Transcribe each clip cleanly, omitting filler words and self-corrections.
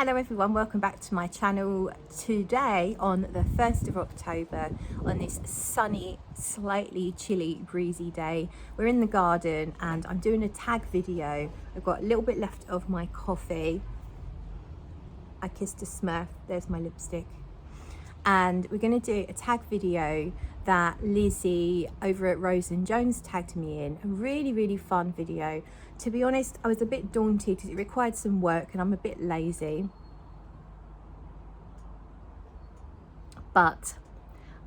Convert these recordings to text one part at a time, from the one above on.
Hello everyone, welcome back to my channel. Today on the 1st of October, on this sunny, slightly chilly, breezy day, we're in the garden and I'm doing a tag video. I've got a little bit left of my coffee. I kissed a Smurf, there's my lipstick. And we're going to do a tag video that Lizzie over at Rose and Jones tagged me in. A really fun video. To be honest, I was a bit daunted because it required some work and I'm a bit lazy. But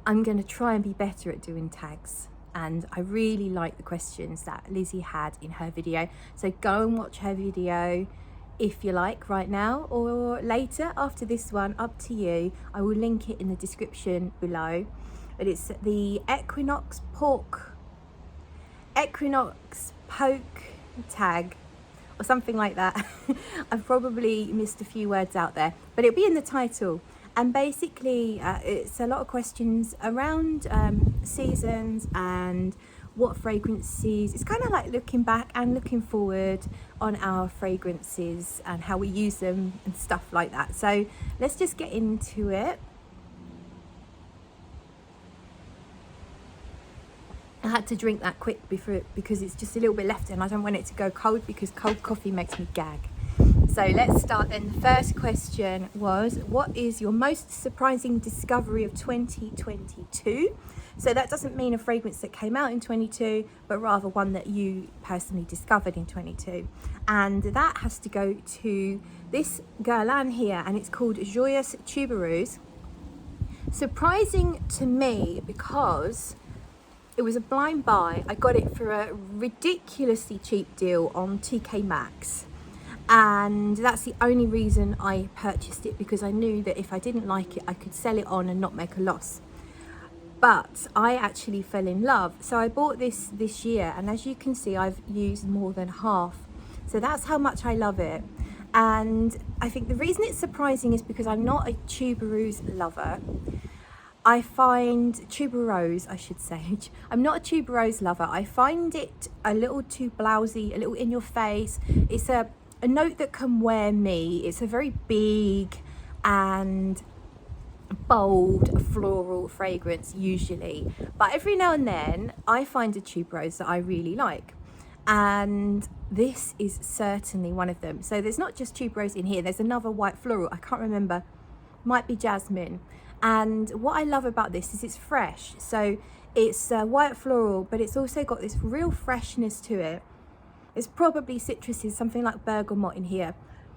I'm going to try and be better at doing tags. And I really like the questions that Lizzie had in her video. So go and watch her video if you like right now or later after this one, up to you. I will link it in the description below. But it's the Equinox poke tag or something like that. I've probably missed a few words out there, but it'll be in the title. And basically it's a lot of questions around seasons and what fragrances. It's kind of like looking back and looking forward on our fragrances and how we use them and stuff like that. So let's just get into it. I had to drink that quick because it's just a little bit left and I don't want it to go cold because cold coffee makes me gag. So let's start then. The first question was, what is your most surprising discovery of 2022? So that doesn't mean a fragrance that came out in 22, but rather one that you personally discovered in 22. And that has to go to this guirlande here, and it's called Joyeuse Tuberose. Surprising to me because it was a blind buy. I got it for a ridiculously cheap deal on TK Maxx. And that's the only reason I purchased it, because I knew that if I didn't like it, I could sell it on and not make a loss. But I actually fell in love. So I bought this year, and as you can see, I've used more than half. So that's how much I love it. And I think the reason it's surprising is because I'm not a tuberose lover. I find tuberose, I should say. I'm not a tuberose lover. I find it a little too blousy, a little in your face. It's a note that can wear me. It's a very big and bold floral fragrance usually, but every now and then I find a tuberose that I really like, and this is certainly one of them. So there's not just tuberose in here, there's another white floral, I can't remember, might be jasmine. And what I love about this is it's fresh, so it's white floral, but it's also got this real freshness to it. It's probably citrusy, something like bergamot in here.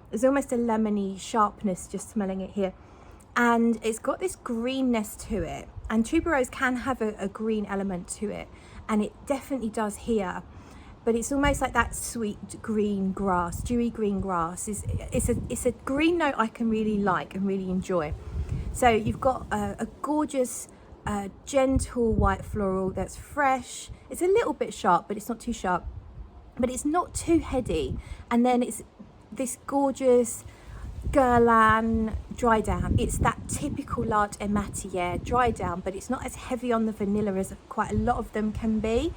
There's almost a lemony sharpness just smelling it here. And it's got this greenness to it. And tuberose can have a green element to it. And it definitely does here. But it's almost like that sweet green grass, dewy green grass. It's a green note I can really like and really enjoy. So you've got a gorgeous, gentle white floral that's fresh. It's a little bit sharp, but it's not too sharp. But it's not too heady. And then it's this gorgeous guirlande dry down. It's that typical large ématillère dry down, but it's not as heavy on the vanilla as quite a lot of them can be.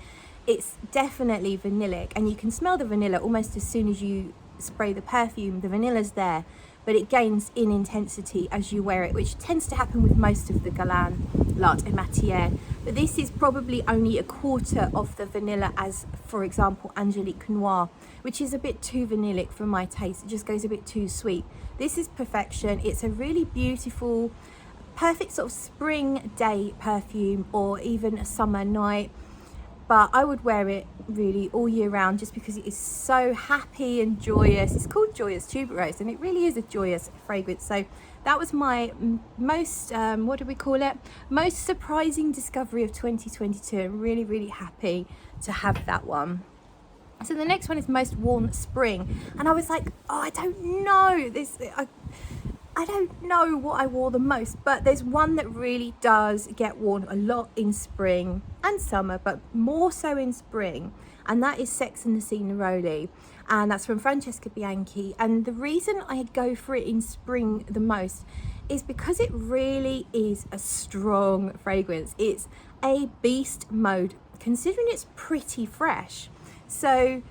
It's definitely vanillic, and you can smell the vanilla almost as soon as you spray the perfume. The vanilla's there, but it gains in intensity as you wear it, which tends to happen with most of the guirlande large ématillère. But this is probably only a quarter of the vanilla as, for example, Angelique Noir, which is a bit too vanillic for my taste. It just goes a bit too sweet. This is perfection. It's a really beautiful, perfect sort of spring day perfume, or even a summer night. But I would wear it really all year round just because it is so happy and joyous. It's called Joyeuse Tuberose, and it really is a joyous fragrance. So that was my most, what do we call it? Most surprising discovery of 2022. I'm really happy to have that one. So the next one is most worn spring. And I was like, oh, I don't know. I don't know what I wore the most, but there's one that really does get worn a lot in spring and summer, but more so in spring, and that is Sex and the Sea Neroli, and that's from Francesca Bianchi. And the reason I go for it in spring the most is because it really is a strong fragrance. It's a beast mode, considering it's pretty fresh. So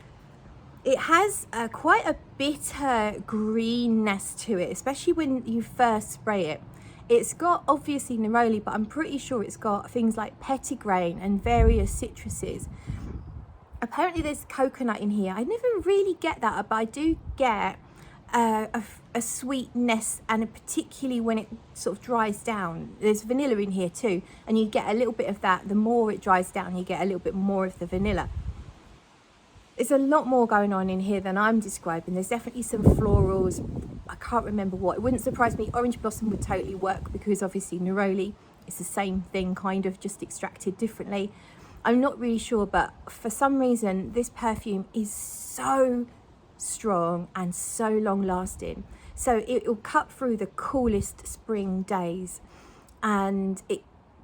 It has quite a bitter greenness to it, especially when you first spray it. It's got obviously neroli, but I'm pretty sure it's got things like petitgrain and various citruses. Apparently there's coconut in here. I never really get that, but I do get a sweetness, and particularly when it sort of dries down. There's vanilla in here too, and you get a little bit of that. The more it dries down, you get a little bit more of the vanilla. There's a lot more going on in here than I'm describing. There's definitely some florals. I can't remember what. It wouldn't surprise me. Orange blossom would totally work because obviously neroli is the same thing, kind of just extracted differently. I'm not really sure, but for some reason this perfume is so strong and so long lasting. So it will cut through the coolest spring days, and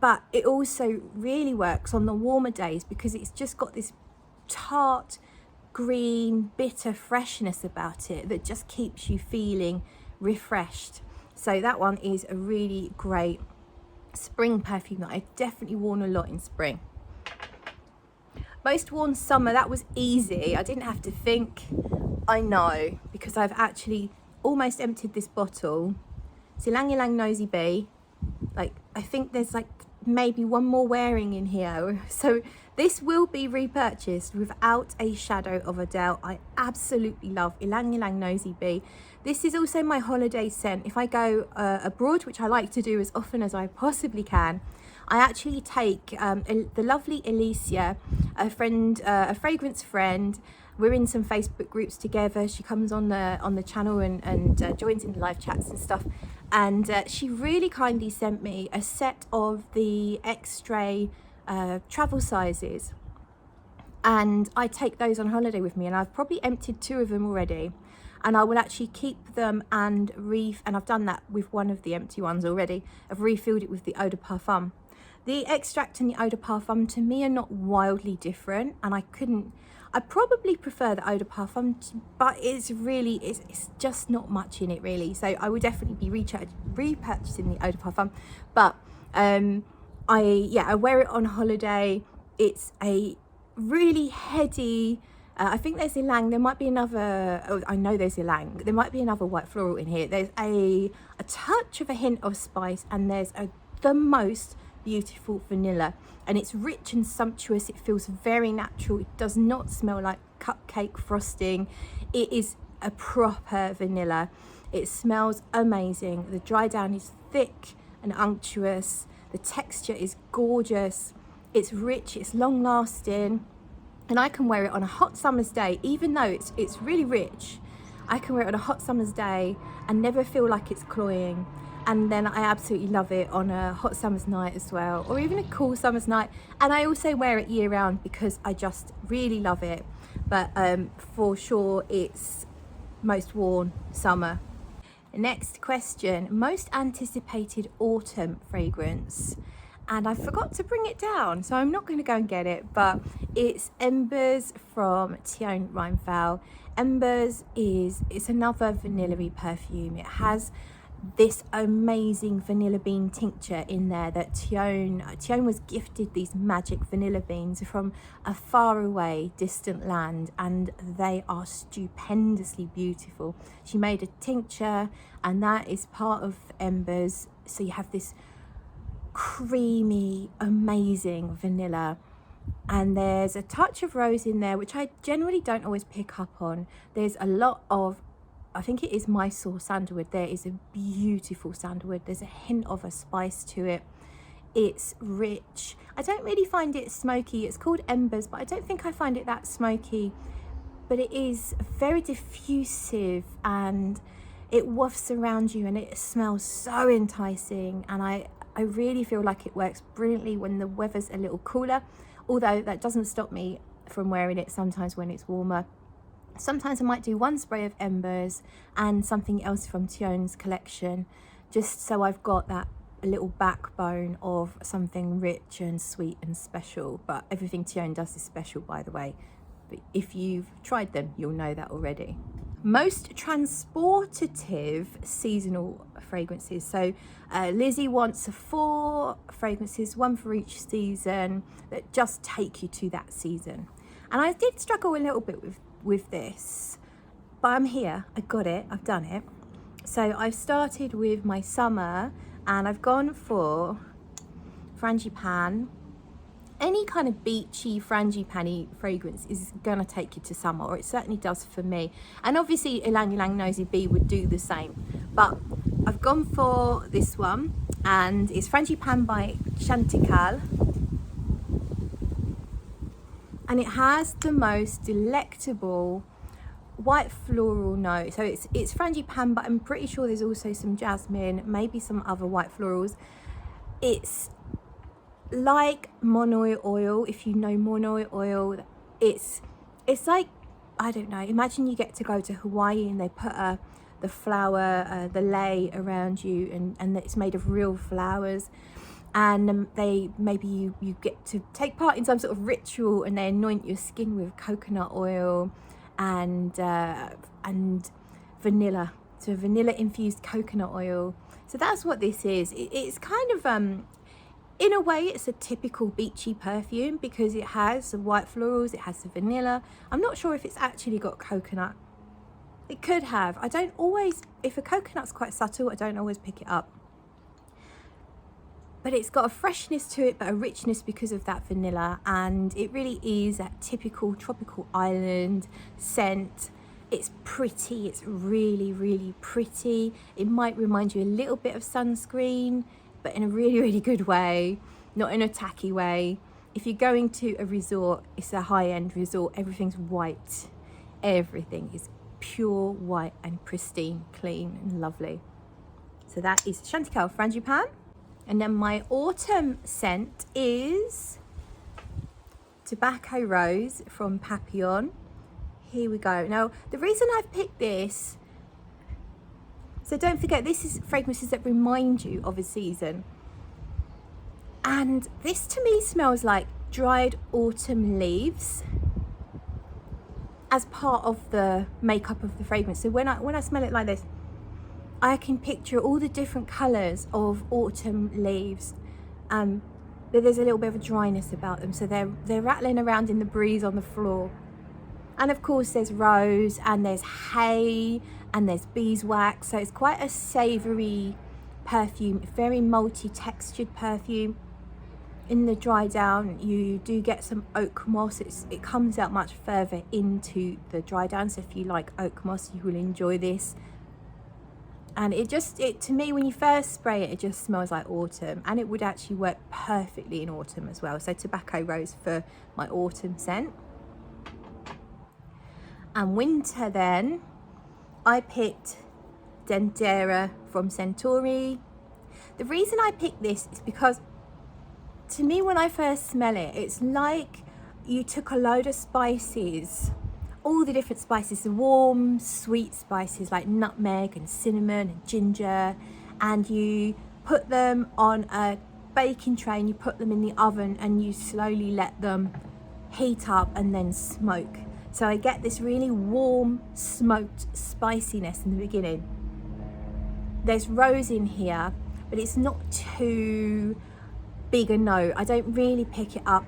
but it also really works on the warmer days because it's just got this tart, green, bitter freshness about it that just keeps you feeling refreshed. So that one is a really great spring perfume that I've definitely worn a lot in spring. Most worn summer, that was easy. I didn't have to think. I know, because I've actually almost emptied this bottle. It's Ylang Ylang Nosy Bee. Like, I think there's like maybe one more wearing in here. So this will be repurchased without a shadow of a doubt. I absolutely love Ylang Ylang Nosy Bee. This is also my holiday scent. If I go abroad, which I like to do as often as I possibly can, I actually take the lovely Alicia, a friend, a fragrance friend. We're in some Facebook groups together. She comes on the channel and joins in the live chats and stuff. And she really kindly sent me a set of the X-Ray travel sizes. And I take those on holiday with me. And I've probably emptied 2 of them already. And I will actually keep them and I've done that with one of the empty ones already. I've refilled it with the eau de parfum. The extract and the eau de parfum to me are not wildly different, and I probably prefer the eau de parfum, but it's just not much in it really. So I would definitely be repurchasing the eau de parfum. But I wear it on holiday. It's a really heady, I think there's ylang. There might be another, oh, I know there's ylang. There might be another white floral in here. There's a touch of a hint of spice, and there's the most beautiful vanilla, and it's rich and sumptuous. It feels very natural. It does not smell like cupcake frosting. It is a proper vanilla. It smells amazing. The dry down is thick and unctuous. The texture is gorgeous. It's rich, it's long lasting, and I can wear it on a hot summer's day. Even though it's really rich, I can wear it on a hot summer's day and never feel like it's cloying. And then I absolutely love it on a hot summer's night as well, or even a cool summer's night. And I also wear it year round because I just really love it. But for sure, it's most worn summer. Next question, most anticipated autumn fragrance. And I forgot to bring it down, so I'm not going to go and get it, but it's Embers from Teone Reinthal. Embers it's another vanilla-y perfume. It has this amazing vanilla bean tincture in there that Teone was gifted these magic vanilla beans from a faraway distant land, and they are stupendously beautiful. She made a tincture, and that is part of Embers. So you have this creamy, amazing vanilla, and there's a touch of rose in there, which I generally don't always pick up on. There's a lot of, I think it is Mysore sandalwood. There is a beautiful sandalwood. There's a hint of a spice to it. It's rich. I don't really find it smoky. It's called Embers, but I don't think I find it that smoky. But it is very diffusive, and it wafts around you, and it smells so enticing. And I really feel like it works brilliantly when the weather's a little cooler, although that doesn't stop me from wearing it sometimes when it's warmer. Sometimes I might do one spray of Embers and something else from Teone's collection, just so I've got that little backbone of something rich and sweet and special. But everything Teone does is special, by the way. But if you've tried them, you'll know that already. Most transportative seasonal fragrances. So Lizzie wants 4 fragrances, 1 for each season, that just take you to that season. And I did struggle a little bit with this, but I'm here, I got it, I've done it. So I've started with my summer, and I've gone for Frangipane. Any kind of beachy frangipane fragrance is gonna take you to summer, or it certainly does for me. And obviously Ylang Ylang Nosy Bee would do the same, but I've gone for this one, and it's Frangipane by Chantical, and it has the most delectable white floral note. So it's Frangipane, but I'm pretty sure there's also some jasmine, maybe some other white florals. It's like Monoi oil, if you know Monoi oil. It's like, I don't know, imagine you get to go to Hawaii and they put the flower, the lei around you, and it's made of real flowers, and they maybe you get to take part in some sort of ritual, and they anoint your skin with coconut oil and vanilla, so vanilla infused coconut oil. So that's what this is. It's kind of in a way, it's a typical beachy perfume because it has the white florals, it has the vanilla. I'm not sure if it's actually got coconut. It could have. I don't always, if a coconut's quite subtle, I don't always pick it up. But it's got a freshness to it, but a richness because of that vanilla. And it really is that typical tropical island scent. It's pretty, it's really, really pretty. It might remind you a little bit of sunscreen, but in a really, really good way, not in a tacky way. If you're going to a resort, it's a high-end resort, everything's white. Everything is pure white and pristine, clean and lovely. So that is Chantical Frangipane. And then my autumn scent is Tobacco Rose from Papillon. Here we go. Now, the reason I've picked this, so don't forget, this is fragrances that remind you of a season. And this to me smells like dried autumn leaves as part of the makeup of the fragrance. So when I smell it like this, I can picture all the different colours of autumn leaves, but there's a little bit of a dryness about them. So they're rattling around in the breeze on the floor. And of course there's rose, and there's hay, and there's beeswax. So it's quite a savoury perfume, very multi-textured perfume. In the dry down, you do get some oak moss. It comes out much further into the dry down. So if you like oak moss, you will enjoy this. And it to me, when you first spray it, it just smells like autumn, and it would actually work perfectly in autumn as well. So Tobacco Rose for my autumn scent. And winter then, I picked Dendera from Centauri. The reason I picked this is because to me, when I first smell it, it's like you took a load of spices, all the different spices, the warm, sweet spices like nutmeg and cinnamon and ginger, and you put them on a baking tray and you put them in the oven and you slowly let them heat up and then smoke. So I get this really warm, smoked spiciness in the beginning. There's rose in here, but it's not too big a note. I don't really pick it up.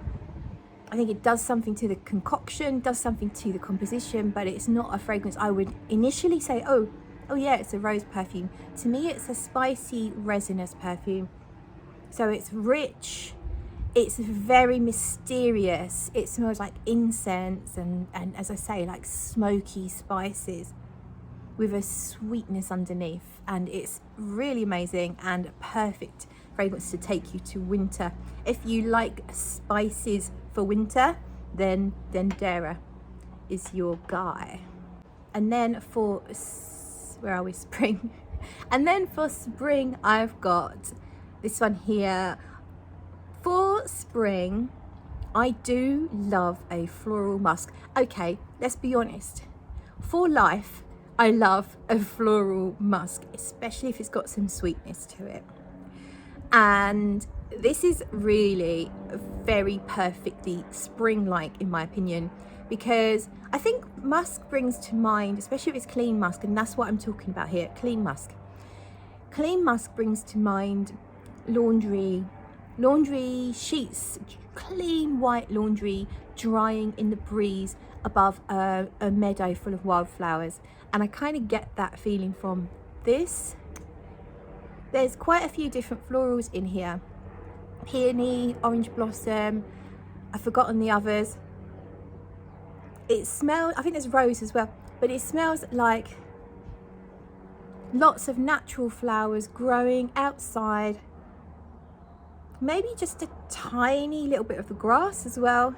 I think it does something to the concoction, does something to the composition, but it's not a fragrance I would initially say, oh yeah, it's a rose perfume. To me, it's a spicy, resinous perfume. So it's rich, it's very mysterious. It smells like incense and as I say, like smoky spices with a sweetness underneath. And it's really amazing and a perfect fragrance to take you to winter. If you like spices for winter, then Dendera is your guy. And then for, where are we, spring? And then for spring, I've got this one here. For spring, I do love a floral musk. Okay, let's be honest. For life, I love a floral musk, especially if it's got some sweetness to it. And this is really very perfectly spring-like in my opinion, because I think musk brings to mind, especially if it's clean musk, and that's what I'm talking about here, clean musk. Clean musk brings to mind laundry sheets, clean white laundry drying in the breeze, above a meadow full of wildflowers. And I kind of get that feeling from this. There's quite a few different florals in here. Peony, orange blossom, I've forgotten the others. It smells, I think there's rose as well, but it smells like lots of natural flowers growing outside. Maybe just a tiny little bit of the grass as well.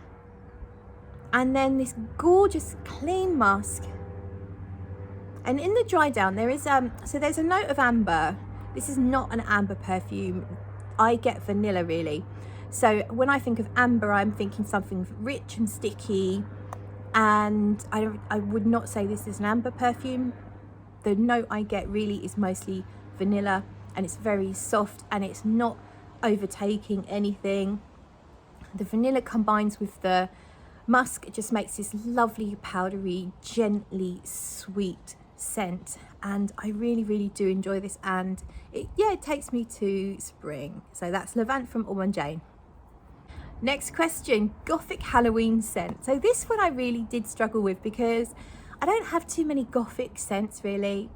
And then this gorgeous clean musk. And in the dry down there is, so there's a note of amber. This is not an amber perfume. I get vanilla really. So when I think of amber, I'm thinking something rich and sticky. And I would not say this is an amber perfume. The note I get really is mostly vanilla, and it's very soft and it's not overtaking anything. The vanilla combines with the musk, it just makes this lovely powdery, gently sweet scent, and I really do enjoy this, and it takes me to spring. So that's Levant from Ormond Jane. Next question, Gothic Halloween scent. So this one I really did struggle with because I don't have too many Gothic scents really,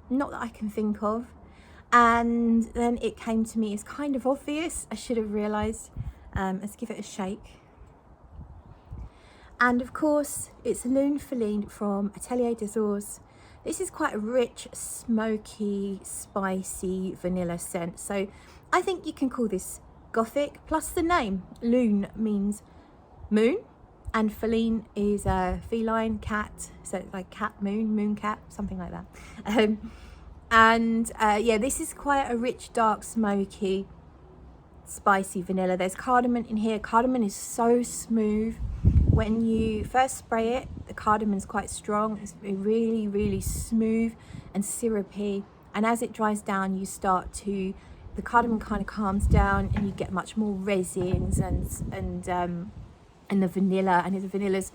not that I can think of. And then it came to me as kind of obvious. I should have realised. Let's give it a shake. And of course, it's Lune Feline from Atelier des Ors. This is quite a rich, smoky, spicy vanilla scent. So I think you can call this Gothic, plus the name. Lune means moon, and feline is a feline, cat. So it's like cat moon, moon cat, something like that. Yeah, this is quite a rich, dark, smoky, spicy vanilla. There's cardamom in here. Cardamom is so smooth. When you first spray it, the cardamon's quite strong. It's really smooth and syrupy. And as it dries down, the cardamom kind of calms down, and you get much more resins and the vanilla. And the vanilla's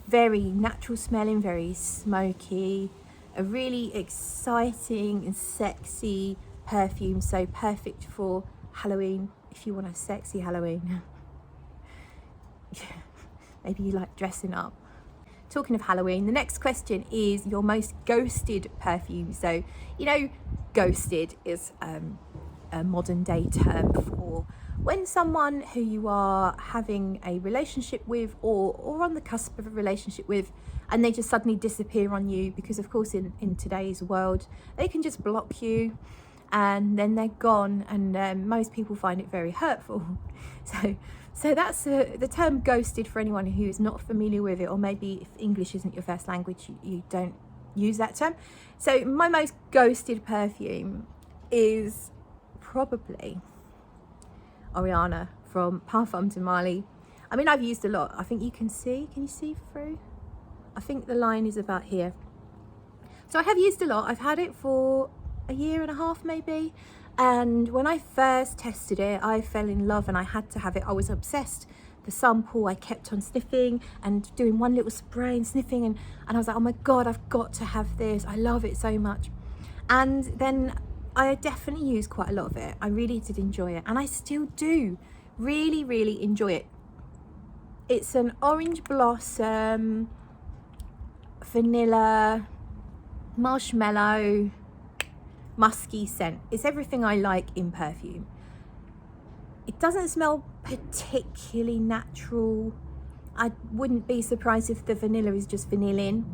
very natural smelling, very smoky. A really exciting and sexy perfume, so perfect for Halloween if you want a sexy Halloween. Maybe you like dressing up. Talking of Halloween, the next question is your most ghosted perfume. So, ghosted is a modern day term for when someone who you are having a relationship with or on the cusp of a relationship with, and they just suddenly disappear on you, because of course in today's world they can just block you and then they're gone, and most people find it very hurtful. So that's the term ghosted for anyone who is not familiar with it, or maybe if English isn't your first language, you don't use that term. So my most ghosted perfume is probably Oriana from Parfums de Marly. I mean, I've used a lot. I think you can you see through? I think the line is about here. So I have used a lot. I've had it for a year and a half maybe. And when I first tested it, I fell in love and I had to have it. I was obsessed. The sample, I kept on sniffing and doing one little spray and sniffing. And I was like, oh my God, I've got to have this. I love it so much. And then I definitely used quite a lot of it. I really did enjoy it. And I still do really enjoy it. It's an orange blossom, vanilla, marshmallow, musky scent. It's everything I like in perfume. It doesn't smell particularly natural. I wouldn't be surprised if the vanilla is just vanillin,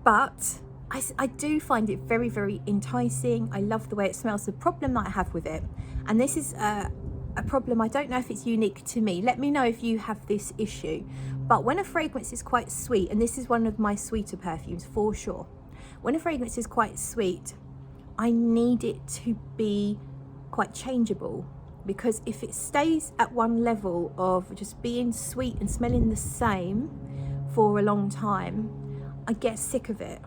but I do find it very enticing. I love the way it smells. The problem that I have with it, and this is a problem, I don't know if it's unique to me, let me know if you have this issue, but when a fragrance is quite sweet, and this is one of my sweeter perfumes for sure, when a fragrance is quite sweet, I need it to be quite changeable, because if it stays at one level of just being sweet and smelling the same for a long time, I get sick of it.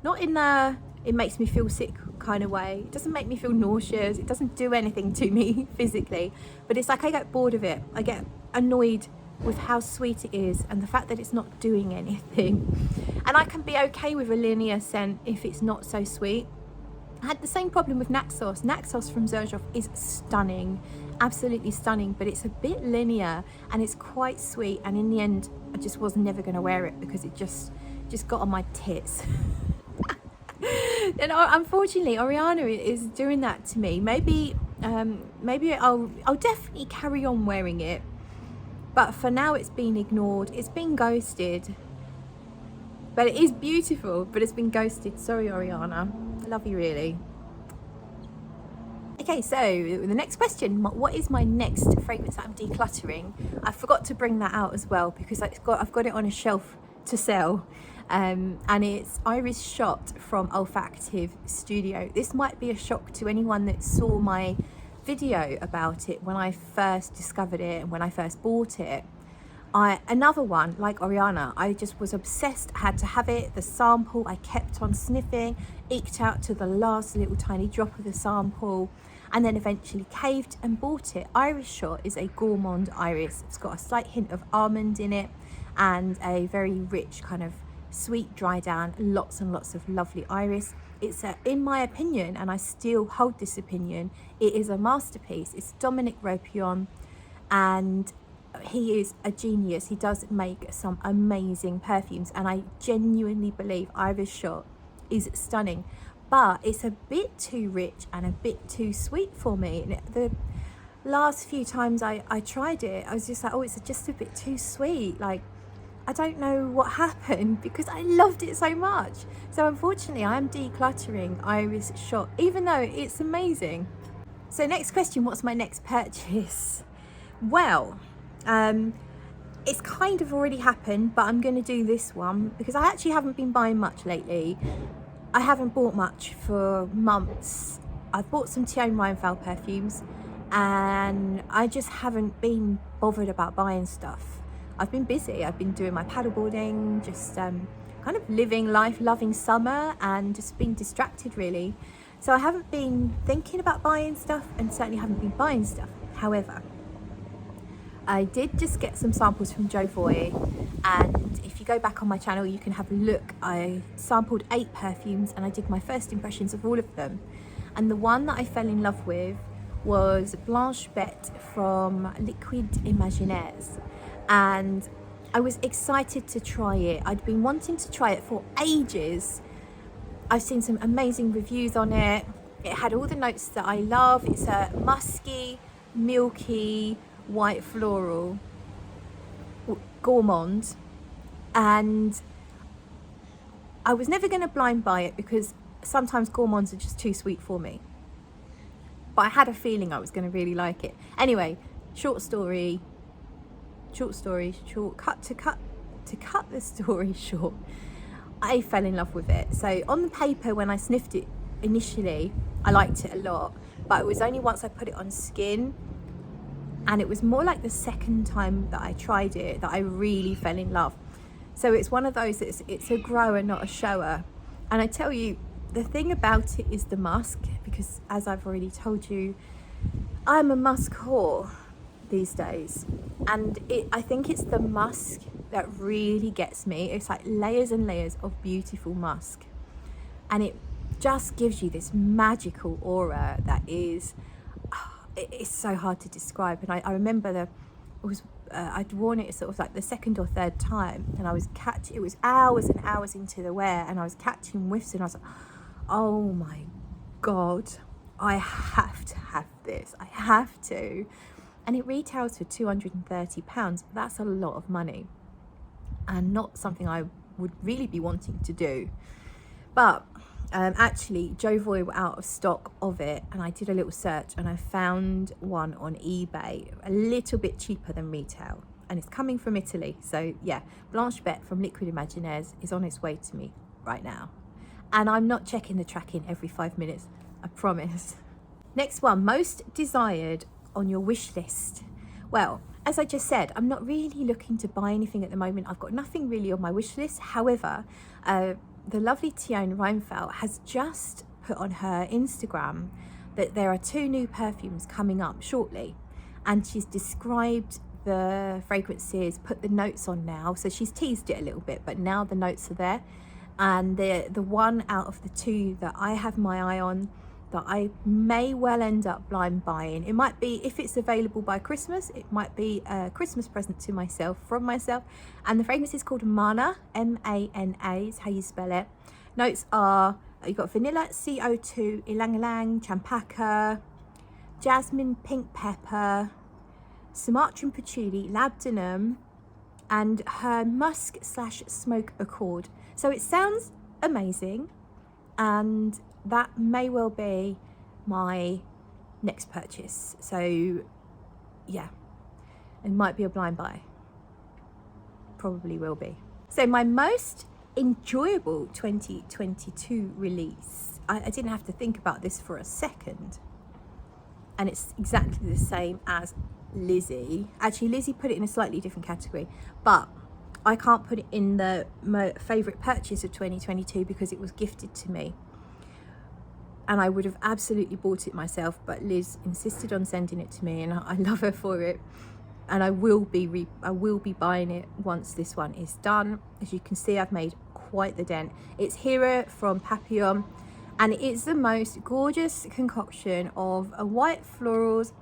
Not in the it makes me feel sick kind of way. It doesn't make me feel nauseous. It doesn't do anything to me physically, but it's like I get bored of it. I get annoyed with how sweet it is and the fact that it's not doing anything. And I can be okay with a linear scent if it's not so sweet. I had the same problem with Naxos. Naxos from Zoologist is stunning, absolutely stunning, but it's a bit linear and it's quite sweet, and in the end I just was never going to wear it because it just got on my tits. And unfortunately Oriana is doing that to me. Maybe I'll definitely carry on wearing it, but for now it's been ignored, it's been ghosted. But it is beautiful, but it's been ghosted. Sorry, Oriana. I love you, really. Okay, so the next question. What is my next fragrance that I'm decluttering? I forgot to bring that out as well because I've got it on a shelf to sell. And it's Iris Shot from Olfactive Studio. This might be a shock to anyone that saw my video about it when I first discovered it and when I first bought it. Another one like Oriana, I just was obsessed, had to have it, the sample, I kept on sniffing, eked out to the last little tiny drop of the sample, and then eventually caved and bought it. Iris Shot is a gourmand iris. It's got a slight hint of almond in it and a very rich kind of sweet dry down, lots and lots of lovely iris. It's in my opinion, and I still hold this opinion, it is a masterpiece. It's Dominic Ropion, and he is a genius. He does make some amazing perfumes, and I genuinely believe Iris Shot is stunning, but it's a bit too rich and a bit too sweet for me. And the last few times I tried it, I was just like, oh, it's just a bit too sweet. Like, I don't know what happened because I loved it so much. So unfortunately I am decluttering Iris Shot, even though it's amazing. So next question, what's my next purchase? Well, it's kind of already happened, but I'm going to do this one because I actually haven't been buying much lately. I haven't bought much for months. I've bought some Teone Reinthal perfumes and I just haven't been bothered about buying stuff. I've been busy. I've been doing my paddleboarding, just kind of living life, loving summer, and just being distracted really. So I haven't been thinking about buying stuff, and certainly haven't been buying stuff. However, I did just get some samples from Jovoy, and if you go back on my channel you can have a look. I sampled 8 perfumes and I did my first impressions of all of them, and the one that I fell in love with was Blanche Bette from Liquid Imaginaires, and I was excited to try it. I'd been wanting to try it for ages. I've seen some amazing reviews on it. It had all the notes that I love. It's a musky, milky, white floral gourmand, and I was never going to blind buy it because sometimes gourmands are just too sweet for me, but I had a feeling I was going to really like it. Anyway, cut the story short, I fell in love with it. So on the paper, when I sniffed it initially, I liked it a lot, but it was only once I put it on skin, and it was more like the second time that I tried it that I really fell in love. So it's one of those, it's a grower, not a shower. And I tell you, the thing about it is the musk, because as I've already told you, I'm a musk whore these days, and I think it's the musk that really gets me. It's like layers and layers of beautiful musk, and it just gives you this magical aura that is, it's so hard to describe. And I remember I'd worn it sort of like the second or third time, and it was hours and hours into the wear, and I was catching whiffs, and I was like, oh my god, I have to have this, I have to. And it retails for £230, but that's a lot of money and not something I would really be wanting to do. But actually Jovoy were out of stock of it, and I did a little search and I found one on eBay a little bit cheaper than retail, and it's coming from Italy. So yeah, Blanche Bette from Liquid Imaginaires is on its way to me right now, and I'm not checking the tracking every 5 minutes, I promise. Next one, most desired on your wish list. Well, as I just said, I'm not really looking to buy anything at the moment. I've got nothing really on my wish list. However, the lovely Teone Reinthal has just put on her Instagram that there are 2 new perfumes coming up shortly, and she's described the fragrances, put the notes on now. So she's teased it a little bit, but now the notes are there. And the one out of the two that I have my eye on that I may well end up blind buying, it might be, if it's available by Christmas, it might be a Christmas present to myself, from myself. And the fragrance is called Mana, M-A-N-A is how you spell it. Notes are, you've got vanilla, CO2, ylang ylang, champaca, jasmine, pink pepper, Sumatran patchouli, labdanum, and her musk / smoke accord. So it sounds amazing, and that may well be my next purchase. So yeah, it might be a blind buy, probably will be. So my most enjoyable 2022 release, I didn't have to think about this for a second, and it's exactly the same as Lizzie. Actually, Lizzie put it in a slightly different category, but I can't put it in the favourite purchase of 2022 because it was gifted to me, and I would have absolutely bought it myself, but Liz insisted on sending it to me, and I love her for it, and I will be buying it once this one is done. As you can see, I've made quite the dent. It's Hera from Papillon, and it's the most gorgeous concoction of a white florals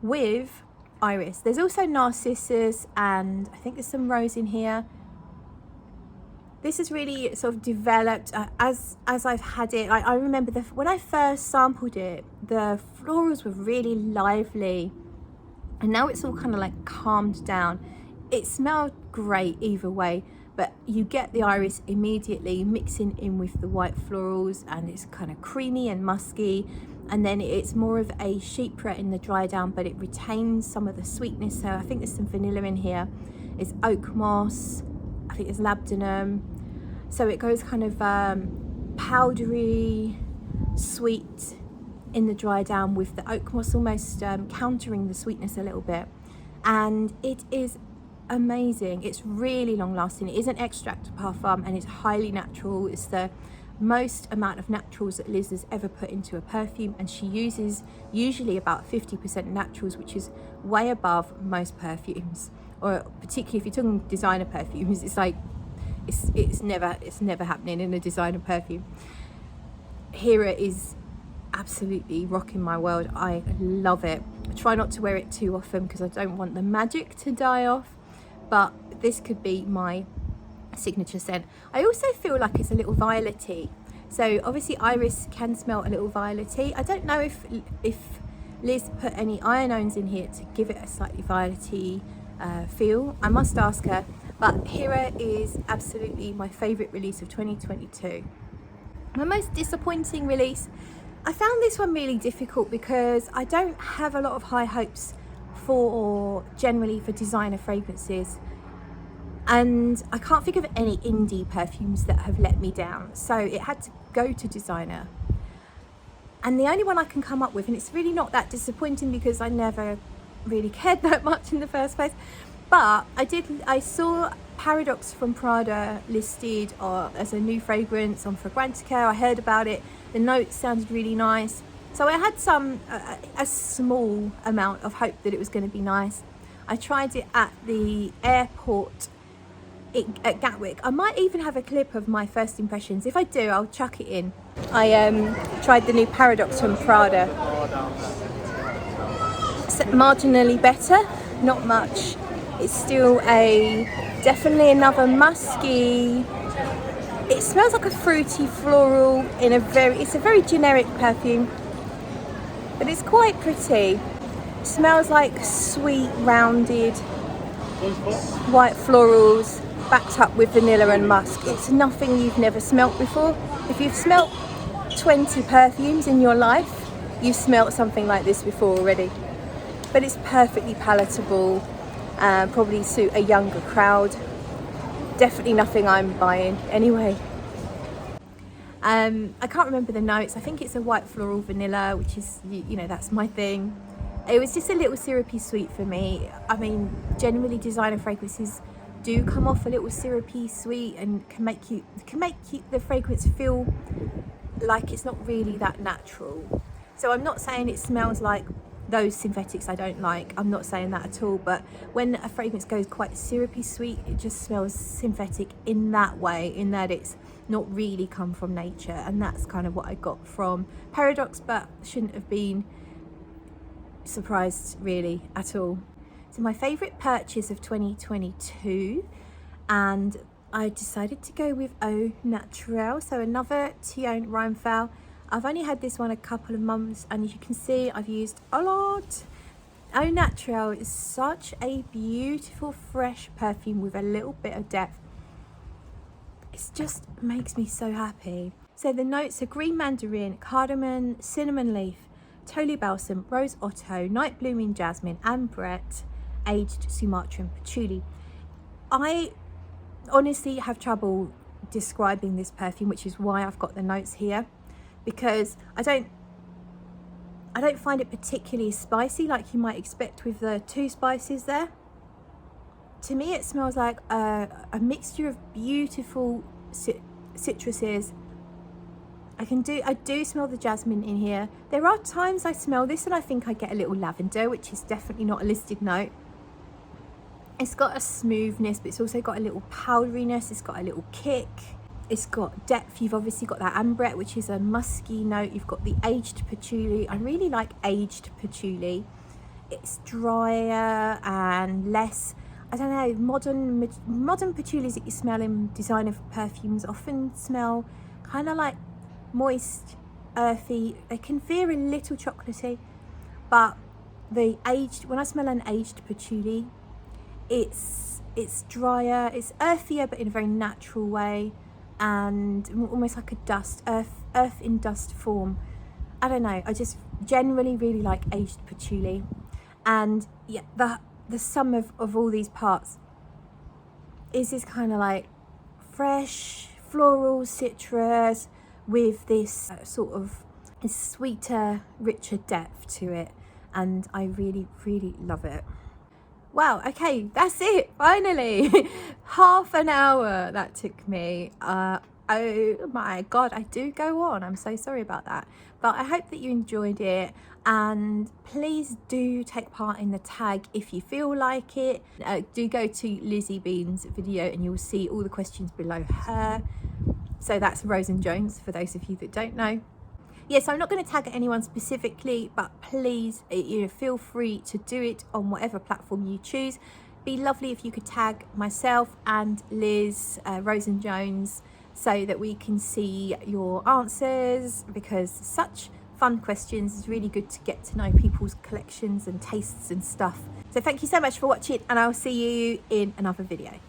with iris. There's also narcissus, and I think there's some rose in here. This has really sort of developed as I've had it. I remember when I first sampled it, the florals were really lively, and now it's all kind of like calmed down. It smelled great either way, but you get the iris immediately mixing in with the white florals, and it's kind of creamy and musky. And then it's more of a chypre in the dry down, but it retains some of the sweetness. So I think there's some vanilla in here. It's oak moss, I think there's labdanum. So it goes kind of powdery, sweet in the dry down, with the oak moss almost countering the sweetness a little bit. And it is amazing. It's really long lasting. It is an extract parfum, and it's highly natural. It's the most amount of naturals that Liz has ever put into a perfume, and she uses usually about 50% naturals, which is way above most perfumes, or particularly if you're talking designer perfumes. It's like it's never happening in a designer perfume. Hera is absolutely rocking my world. I love it. I try not to wear it too often because I don't want the magic to die off, but this could be my signature scent. I also feel like it's a little violety. So obviously iris can smell a little violety. I don't know if Liz put any ionones in here to give it a slightly violety feel. I must ask her. But Hera is absolutely my favourite release of 2022. My most disappointing release, I found this one really difficult because I don't have a lot of high hopes generally for designer fragrances, and I can't think of any indie perfumes that have let me down, so it had to go to designer. And the only one I can come up with, and it's really not that disappointing because I never really cared that much in the first place, but I saw Paradox from Prada listed as a new fragrance on Fragrantica. I heard about it, the notes sounded really nice, so I had a small amount of hope that it was going to be nice. I tried it at the airport at Gatwick. I might even have a clip of my first impressions. If I do, I'll chuck it in. I tried the new Paradox from Prada. It's marginally better, not much. It's still definitely another musky. It smells like a fruity floral it's a very generic perfume, but it's quite pretty. It smells like sweet, rounded white florals backed up with vanilla and musk. It's nothing you've never smelt before. If you've smelt 20 perfumes in your life, you've smelt something like this before already. But it's perfectly palatable, probably suit a younger crowd. Definitely nothing I'm buying anyway. I can't remember the notes. I think it's a white floral vanilla, which is, that's my thing. It was just a little syrupy sweet for me. I mean, generally designer fragrances do come off a little syrupy sweet and can make the fragrance feel like it's not really that natural. So I'm not saying it smells like those synthetics I don't like. I'm not saying that at all, but when a fragrance goes quite syrupy sweet, it just smells synthetic in that way, in that it's not really come from nature. And that's kind of what I got from Paradox, but shouldn't have been surprised really at all. So my favorite purchase of 2022, and I decided to go with Au Naturel, so another Teone Reinthal. I've only had this one a couple of months, and as you can see, I've used a lot. Au Naturel is such a beautiful, fresh perfume with a little bit of depth. It just makes me so happy. So the notes are green mandarin, cardamom, cinnamon leaf, Tolu balsam, rose otto, night blooming jasmine, ambrette, aged Sumatran patchouli. I honestly have trouble describing this perfume, which is why I've got the notes here, because I don't find it particularly spicy like you might expect with the 2 spices there. To me it smells like a mixture of beautiful citruses. I do smell the jasmine in here. There are times I smell this and I think I get a little lavender, which is definitely not a listed note. It's got a smoothness, but it's also got a little powderiness. It's got a little kick. It's got depth. You've obviously got that ambrette, which is a musky note. You've got the aged patchouli. I really like aged patchouli. It's drier and less, I don't know, modern patchoulis that you smell in designer perfumes often smell kind of like moist, earthy. They can veer a little chocolatey, but when I smell an aged patchouli, it's drier, it's earthier, but in a very natural way, and almost like a dust, earth in dust form. I don't know, I just generally really like aged patchouli. And yeah, the sum of all these parts is this kind of like fresh floral citrus with this sort of sweeter, richer depth to it, and I really love it. Wow, okay, that's it, finally. Half an hour that took me. Oh my god, I do go on, I'm so sorry about that, but I hope that you enjoyed it, and please do take part in the tag if you feel like it. Do go to Lizzie Bean's video and you'll see all the questions below her. So that's Rose and Jones, for those of you that don't know. Yes, I'm not going to tag anyone specifically, but please, feel free to do it on whatever platform you choose. Be lovely if you could tag myself and Liz, Rose and Jones, so that we can see your answers, because such fun questions is really good to get to know people's collections and tastes and stuff. So thank you so much for watching, and I'll see you in another video.